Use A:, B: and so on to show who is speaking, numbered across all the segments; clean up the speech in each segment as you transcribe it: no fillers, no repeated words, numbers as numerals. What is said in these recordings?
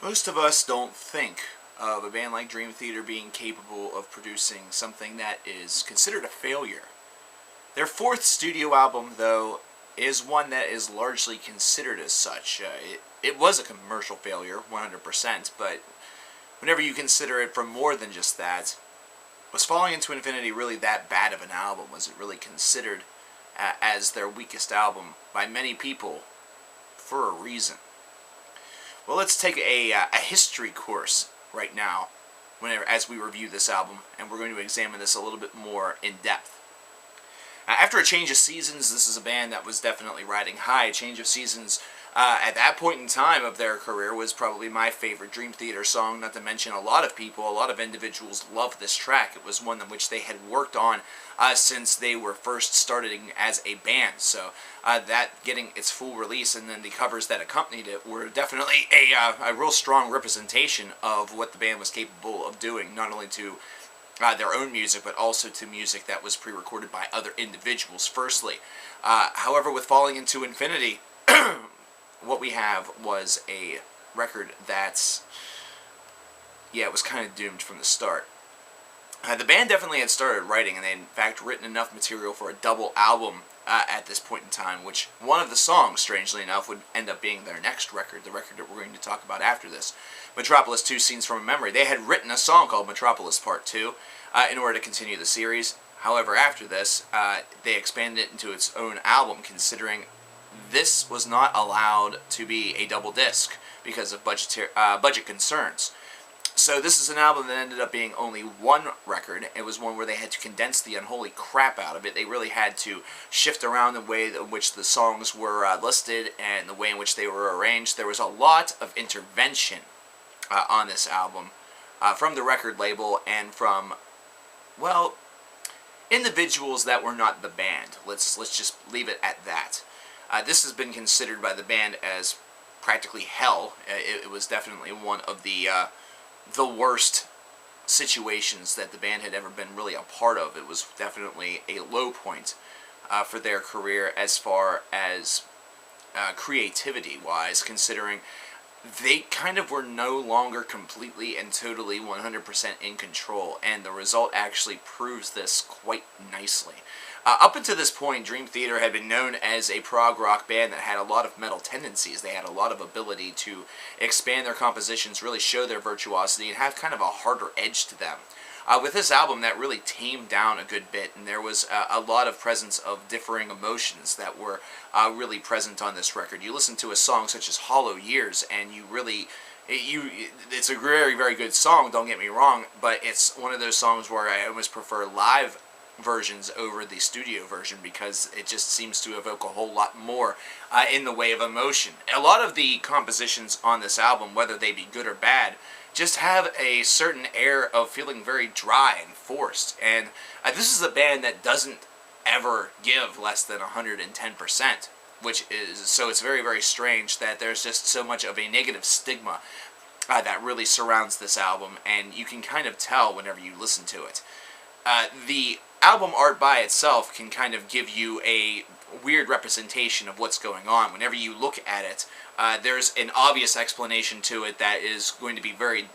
A: Most of us don't think of a band like Dream Theater being capable of producing something that is considered a failure. Their fourth studio album, though, is one that is largely considered as such. It was a commercial failure, 100%, but whenever you consider it for more than just that, was Falling Into Infinity really that bad of an album? Was it really considered as their weakest album by many people for a reason? Well, let's take a history course right now as we review this album, and we're going to examine this a little bit more in depth. After a change of seasons, this is a band that was definitely riding high. Change of Seasons, at that point in time of their career, was probably my favorite Dream Theater song, not to mention a lot of individuals loved this track. It was one in which they had worked on since they were first starting as a band, so that getting its full release and then the covers that accompanied it were definitely a real strong representation of what the band was capable of doing, not only to their own music, but also to music that was pre-recorded by other individuals, firstly. However, with Falling Into Infinity, what we have was a record that's, it was kind of doomed from the start. The band definitely had started writing, and they had in fact written enough material for a double album at this point in time, which one of the songs, strangely enough, would end up being their next record, the record that we're going to talk about after this. Metropolis 2 Scenes from a Memory. They had written a song called Metropolis Part 2 in order to continue the series. However, after this, they expanded it into its own album, considering this was not allowed to be a double disc because of budget concerns. So this is an album that ended up being only one record. It was one where they had to condense the unholy crap out of it. They really had to shift around the way in which the songs were listed and the way in which they were arranged. There was a lot of intervention on this album from the record label and from, well, individuals that were not the band. Let's just leave it at that. This has been considered by the band as practically hell. It was definitely one of the worst situations that the band had ever been really a part of. It was definitely a low point for their career as far as creativity-wise, considering they kind of were no longer completely and totally 100% in control, and the result actually proves this quite nicely. Up until this point, Dream Theater had been known as a prog rock band that had a lot of metal tendencies. They had a lot of ability to expand their compositions, really show their virtuosity, and have kind of a harder edge to them. With this album, that really tamed down a good bit, and there was a lot of presence of differing emotions that were really present on this record. You listen to a song such as Hollow Years, and it's a very, very good song, don't get me wrong, but it's one of those songs where I almost prefer live versions over the studio version because it just seems to evoke a whole lot more in the way of emotion. A lot of the compositions on this album, whether they be good or bad, just have a certain air of feeling very dry and forced. And this is a band that doesn't ever give less than 110%, so it's very, very strange that there's just so much of a negative stigma that really surrounds this album, and you can kind of tell whenever you listen to it. The album art by itself can kind of give you a weird representation of what's going on. Whenever you look at it, there's an obvious explanation to it that is going to be very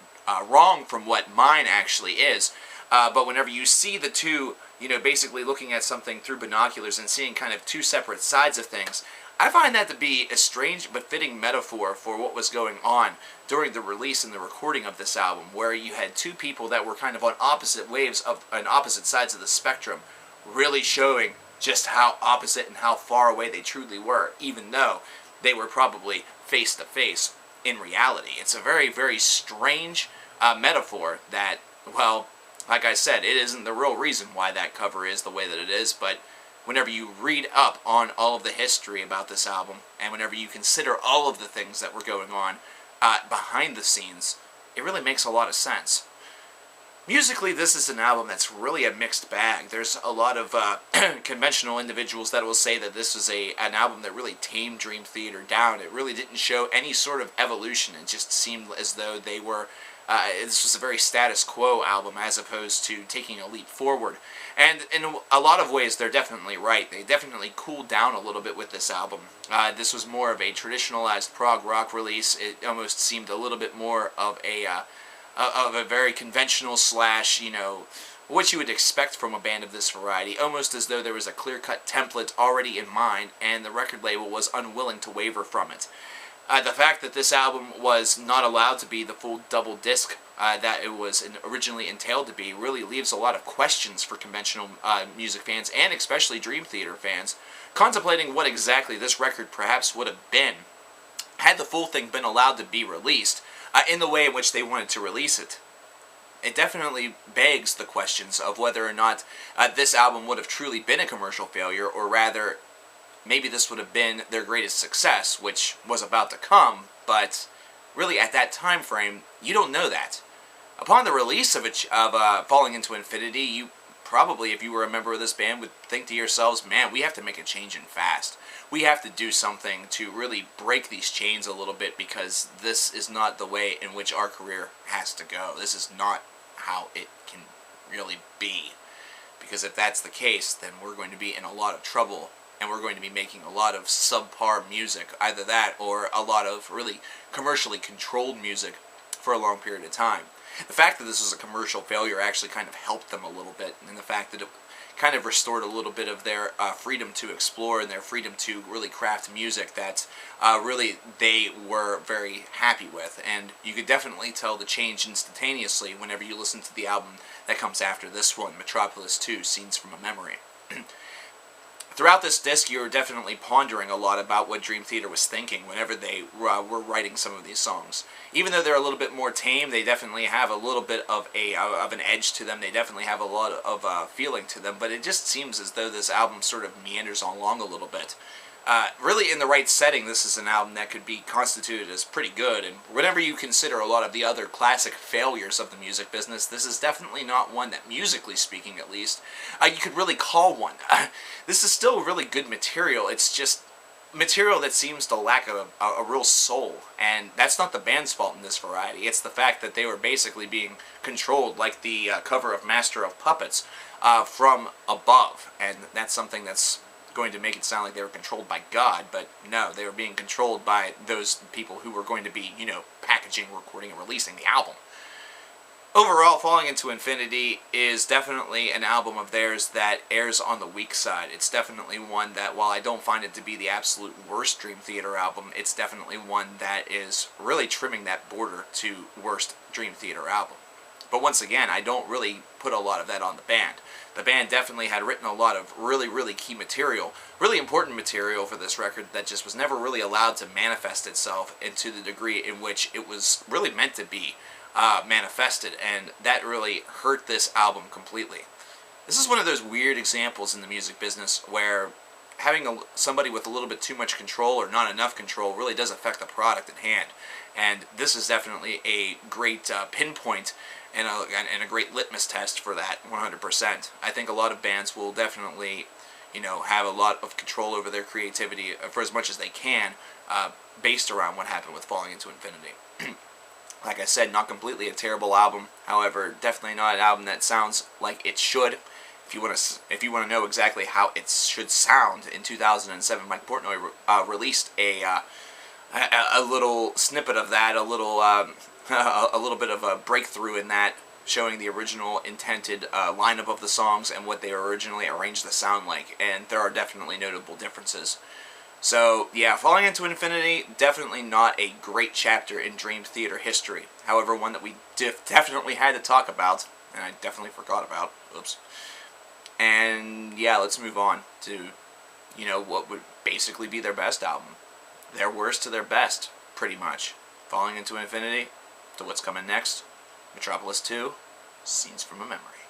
A: wrong from what mine actually is. But whenever you see the two, basically looking at something through binoculars and seeing kind of two separate sides of things, I find that to be a strange but fitting metaphor for what was going on during the release and the recording of this album, where you had two people that were kind of on opposite sides of the spectrum, really showing just how opposite and how far away they truly were, even though they were probably face to face in reality. It's a very, very strange metaphor that, well, like I said, it isn't the real reason why that cover is the way that it is, but whenever you read up on all of the history about this album, and whenever you consider all of the things that were going on behind the scenes, it really makes a lot of sense. Musically, this is an album that's really a mixed bag. There's a lot of conventional individuals that will say that this was an album that really tamed Dream Theater down. It really didn't show any sort of evolution. It just seemed as though they were This was a very status quo album as opposed to taking a leap forward. And in a lot of ways, they're definitely right. They definitely cooled down a little bit with this album. This was more of a traditionalized prog rock release. It almost seemed a little bit more of a very conventional slash, what you would expect from a band of this variety, almost as though there was a clear-cut template already in mind, and the record label was unwilling to waver from it. The fact that this album was not allowed to be the full double disc that it was originally entailed to be really leaves a lot of questions for conventional music fans, and especially Dream Theater fans, contemplating what exactly this record perhaps would have been had the full thing been allowed to be released in the way in which they wanted to release it. It definitely begs the questions of whether or not this album would have truly been a commercial failure, or rather, maybe this would have been their greatest success, which was about to come, but really at that time frame, you don't know that. Upon the release of Falling Into Infinity, you probably, if you were a member of this band, would think to yourselves, man, we have to make a change in fast. We have to do something to really break these chains a little bit, because this is not the way in which our career has to go. This is not how it can really be. Because if that's the case, then we're going to be in a lot of trouble, and we're going to be making a lot of subpar music, either that or a lot of really commercially controlled music for a long period of time. The fact that this was a commercial failure actually kind of helped them a little bit, and the fact that it kind of restored a little bit of their freedom to explore and their freedom to really craft music that really they were very happy with. And you could definitely tell the change instantaneously whenever you listen to the album that comes after this one, Metropolis 2, Scenes from a Memory. Throughout this disc, you're definitely pondering a lot about what Dream Theater was thinking whenever they were writing some of these songs. Even though they're a little bit more tame, they definitely have a little bit of an edge to them. They definitely have a lot of feeling to them, but it just seems as though this album sort of meanders along a little bit. Really, in the right setting, this is an album that could be constituted as pretty good, and whenever you consider a lot of the other classic failures of the music business, this is definitely not one that, musically speaking at least, you could really call one. This is still really good material. It's just material that seems to lack a real soul, and that's not the band's fault in this variety. It's the fact that they were basically being controlled like the cover of Master of Puppets from above, and that's something that's going to make it sound like they were controlled by God, but no, they were being controlled by those people who were going to be, packaging, recording, and releasing the album. Overall, Falling Into Infinity is definitely an album of theirs that airs on the weak side. It's definitely one that, while I don't find it to be the absolute worst Dream Theater album, it's definitely one that is really trimming that border to worst Dream Theater album. But once again, I don't really put a lot of that on the band. The band definitely had written a lot of really, really key material, really important material for this record that just was never really allowed to manifest itself into the degree in which it was really meant to be manifested, and that really hurt this album completely. This is one of those weird examples in the music business where having somebody with a little bit too much control or not enough control really does affect the product at hand, and this is definitely a great pinpoint and a great litmus test for that, 100%. I think a lot of bands will definitely, have a lot of control over their creativity for as much as they can, based around what happened with Falling Into Infinity. Like I said, not completely a terrible album. However, definitely not an album that sounds like it should. If you want to know exactly how it should sound, in 2007, Mike Portnoy released a little snippet of that, a little bit of a breakthrough in that, showing the original intended lineup of the songs and what they originally arranged to sound like, and there are definitely notable differences. So, yeah, Falling Into Infinity, definitely not a great chapter in Dream Theater history. However, one that we definitely had to talk about, and I definitely forgot about. Oops. And, yeah, let's move on to, what would basically be their best album. Their worst to their best, pretty much. Falling Into Infinity, to what's coming next, Metropolis 2, Scenes from a Memory.